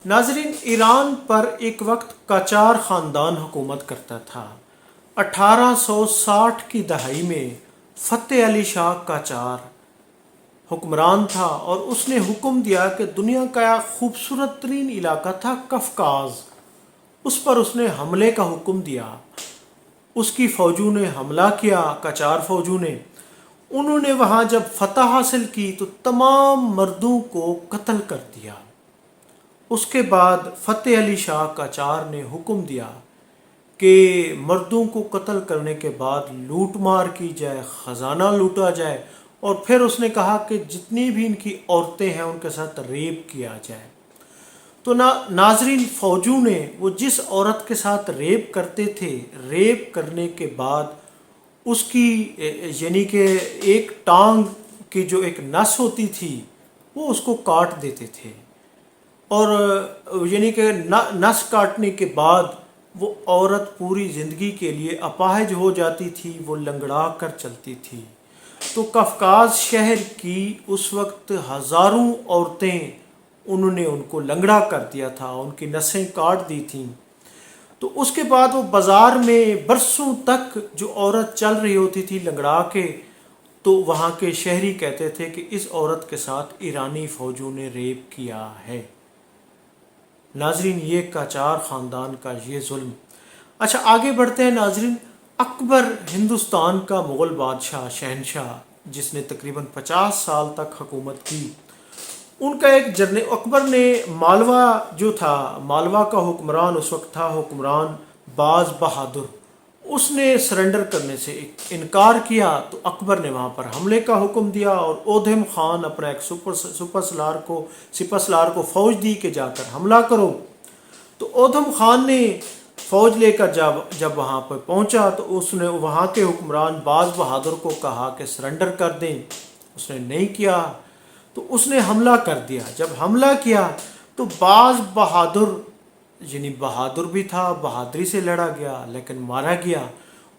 नाजरीन, ईरान पर एक वक्त काचार ख़ानदान हुकूमत करता था। 1860 की दहाई में फ़तेह अली शाह काचार हुक्मरान था और उसने हुक्म दिया कि दुनिया का खूबसूरत तरीन इलाका था कफकाज, उस पर उसने हमले का हुक्म दिया। उसकी फ़ौजों ने हमला किया, काचार फ़ौजों ने। उन्होंने वहाँ जब फतह हासिल की तो तमाम मर्दों को कत्ल कर दिया। उसके बाद फ़तेह अली शाह काचार ने हुक्म दिया कि मर्दों को कत्ल करने के बाद लूट मार की जाए, ख़जाना लूटा जाए, और फिर उसने कहा कि जितनी भी इनकी औरतें हैं उनके साथ रेप किया जाए। तो नाजरीन, फ़ौजों ने वो जिस औरत के साथ रेप करते थे, रेप करने के बाद उसकी यानी कि एक टांग की जो एक नस होती थी वो उसको काट देते थे, और यानी कि नस काटने के बाद वो औरत पूरी ज़िंदगी के लिए अपाहिज हो जाती थी, वो लंगड़ा कर चलती थी। तो कफकाज शहर की उस वक्त हज़ारों औरतें, उन्होंने उनको लंगड़ा कर दिया था, उनकी नसें काट दी थीं। तो उसके बाद वो बाज़ार में बरसों तक जो औरत चल रही होती थी लंगड़ा के, तो वहाँ के शहरी कहते थे कि इस औरत के साथ ईरानी फ़ौजों ने रेप किया है। नाजरीन, ये काचार ख़ानदान का ये जुल्म। अच्छा, आगे बढ़ते हैं नाजरीन। अकबर हिंदुस्तान का मुग़ल बादशाह, शहनशाह, जिसने तकरीबन 50 साल तक हुकूमत की, उनका एक जर्नल अकबर ने मालवा जो था, मालवा का हुक्मरान उस वक्त था हुक्मरान बाज बहादुर। उसने सरेंडर करने से इनकार किया तो अकबर ने वहाँ पर हमले का हुक्म दिया और ओधम खान अपना एक सिपह सलार को फ़ौज दी कि जाकर हमला करो। तो ओधम खान ने फ़ौज लेकर जब वहाँ पर पहुँचा तो उसने वहाँ के हुक्मरान बाज बहादुर को कहा कि सरेंडर कर दें। उसने नहीं किया तो उसने हमला कर दिया। जब हमला किया तो बाज बहादुर, यानी बहादुर भी था, बहादुरी से लड़ा गया लेकिन मारा गया।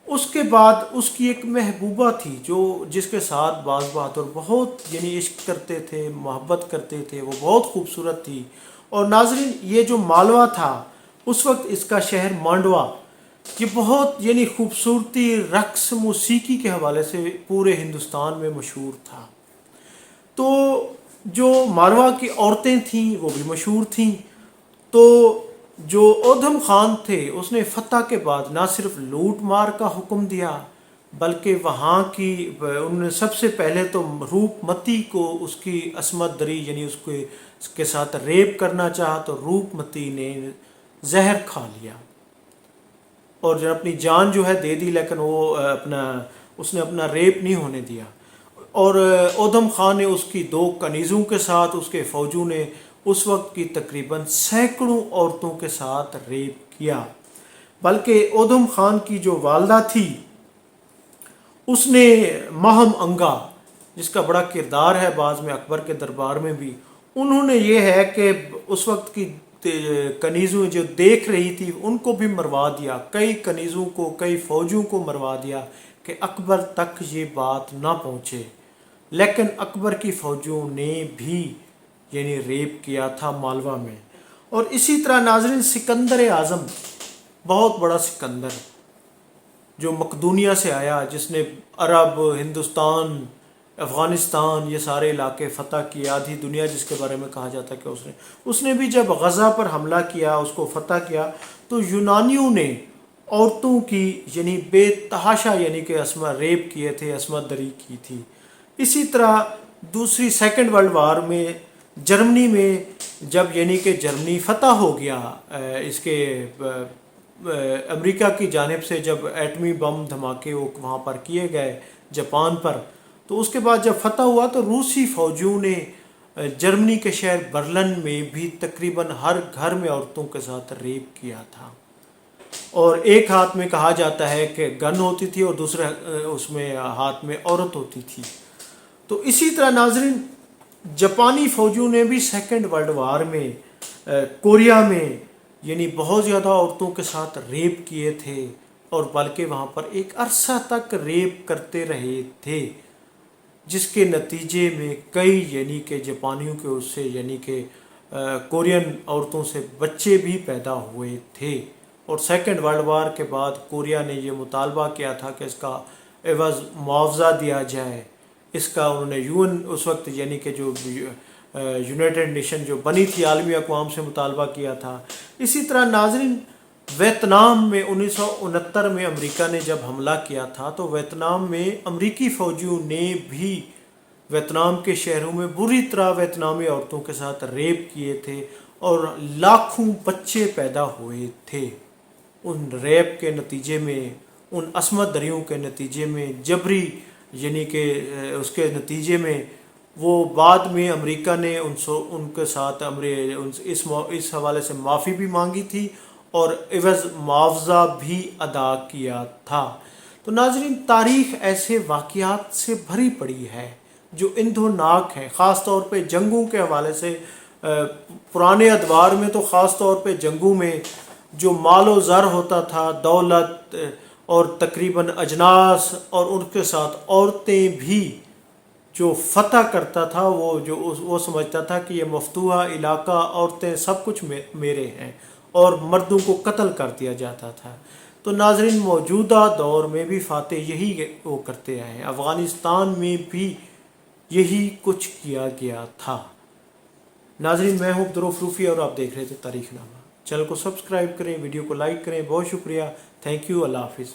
उसके बाद उसकी एक महबूबा थी जो जिसके साथ बाज बहादुर बहुत यानी इश्क करते थे, मोहब्बत करते थे, वो बहुत खूबसूरत थी। और नाजरीन, ये जो मालवा था उस वक्त इसका शहर मांडवा, ये बहुत यानी खूबसूरती, रक्स, मौसीकी के हवाले से पूरे हिंदुस्तान में मशहूर था। तो जो मारवा की औरतें थीं वो भी मशहूर थीं। तो जो ओधम खान थे उसने फतह के बाद ना सिर्फ लूट मार का हुक्म दिया बल्कि वहाँ की उन्होंने सबसे पहले तो रूपमती को उसकी असमत दरी यानी उसके साथ रेप करना चाहा तो रूपमती ने जहर खा लिया और जो अपनी जान जो है दे दी, लेकिन वो उसने अपना रेप नहीं होने दिया। और ओधम खान ने उसकी 2 कनीज़ों के साथ, उसके फ़ौजों ने उस वक्त की तकरीबन सैकड़ों औरतों के साथ रेप किया। बल्कि ओधम खान की जो वालदा थी उसने महम अंगा, जिसका बड़ा किरदार है बाद में अकबर के दरबार में भी, उन्होंने ये है कि उस वक्त की कनीज़ों जो देख रही थी उनको भी मरवा दिया, कई कनीज़ों को, कई फ़ौजों को मरवा दिया कि अकबर तक ये बात ना पहुँचे। लेकिन अकबर की फ़ौजों ने भी यानी रेप किया था मालवा में। और इसी तरह नाजरीन, सिकंदर आज़म, बहुत बड़ा सिकंदर जो मकदूनिया से आया, जिसने अरब, हिंदुस्तान, अफ़गानिस्तान ये सारे इलाके फ़तह किए, आधी दुनिया जिसके बारे में कहा जाता है कि उसने भी जब गज़ा पर हमला किया, उसको फ़तह किया, तो यूनानियों ने औरतों की यानी बेतहाशा यानी कि रेप किए थे, असमत दरी की थी। इसी तरह दूसरी सेकंड वर्ल्ड वार में जर्मनी में जब यानी कि जर्मनी फ़तह हो गया, इसके अमेरिका की जानिब से जब एटमी बम धमाके वो वहाँ पर किए गए जापान पर, तो उसके बाद जब फतह हुआ तो रूसी फ़ौजियों ने जर्मनी के शहर बर्लिन में भी तकरीबन हर घर में औरतों के साथ रेप किया था। और एक हाथ में कहा जाता है कि गन होती थी और दूसरे उसमें हाथ में औरत होती थी। तो इसी तरह नाजरीन, जापानी फ़ौजियों ने भी सेकेंड वर्ल्ड वार में कोरिया में यानी बहुत ज़्यादा औरतों के साथ रेप किए थे और बल्कि वहाँ पर एक अरसा तक रेप करते रहे थे, जिसके नतीजे में कई यानी कि जापानियों के उससे यानी कि کورین عورتوں سے بچے بھی پیدا ہوئے تھے، اور سیکنڈ ورلڈ وار کے بعد کوریا نے یہ مطالبہ کیا تھا کہ اس کا عوض معاوضہ دیا جائے۔ اس کا انہوں نے یون اس وقت یعنی کہ جو یونائٹڈ نیشن جو بنی تھی عالمی اقوام سے مطالبہ کیا تھا۔ اسی طرح ناظرین ویتنام میں 1969 میں امریکہ نے جب حملہ کیا تھا تو ویتنام میں امریکی فوجیوں نے بھی ویتنام کے شہروں میں بری طرح ویتنامی عورتوں کے ساتھ ریپ کیے تھے اور لاکھوں بچے پیدا ہوئے تھے۔ ان ریپ کے نتیجے میں، ان عصمت دریوں کے نتیجے میں، جبری یعنی کہ اس کے نتیجے میں وہ بعد میں امریکہ نے ان کے ساتھ اس حوالے سے معافی بھی مانگی تھی اور عوض معاوضہ بھی ادا کیا تھا۔ تو ناظرین تاریخ ایسے واقعات سے بھری پڑی ہے جو اندھوناک ہیں، خاص طور پہ جنگوں کے حوالے سے۔ پرانے ادوار میں تو خاص طور پہ جنگوں میں جو مال و زر ہوتا تھا، دولت اور تقریباً اجناس اور ان کے ساتھ عورتیں بھی، جو فتح کرتا تھا وہ سمجھتا تھا کہ یہ مفتوحہ علاقہ، عورتیں سب کچھ میرے ہیں، اور مردوں کو قتل کر دیا جاتا تھا۔ تو ناظرین موجودہ دور میں بھی فاتح یہی وہ کرتے آئے ہیں، افغانستان میں بھی یہی کچھ کیا گیا تھا۔ ناظرین میں ہوں عبدالرؤف روفی اور آپ دیکھ رہے تھے تاریخ نامہ۔ چینل کو سبسکرائب کریں، ویڈیو کو لائک کریں۔ بہت شکریہ، تھینک یو، اللہ حافظ۔